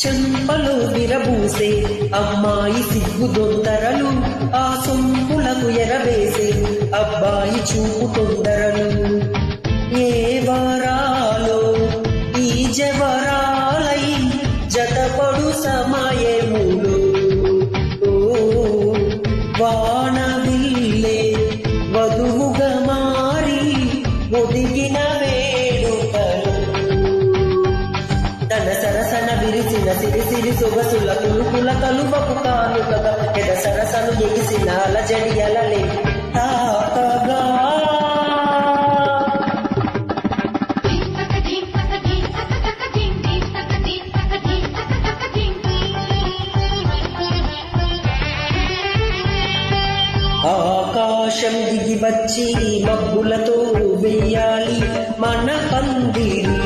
చెంపలు విరబూసే అమ్మాయి సిగ్గు దొంతరలు, ఆ సొంపులకు ఎరవేసే అబ్బాయి చూపు తొందరలు. ఏ వారాలో ఈ జవరాలై జతపడు సమయములు, వానవిల్లే వధువుగా మారి ఒదిగిన వేడుకలు. తన సరసన విరిసిన సిరిసిరి సొగసుల కులుకుల కలువకు కానుకగా ఎద సరసను ఎగిసిన అలజడి అలలే తాకగా. ఆకాశం దిగి వచ్చి మబ్బులతో వెయ్యాలి మన పందిరి,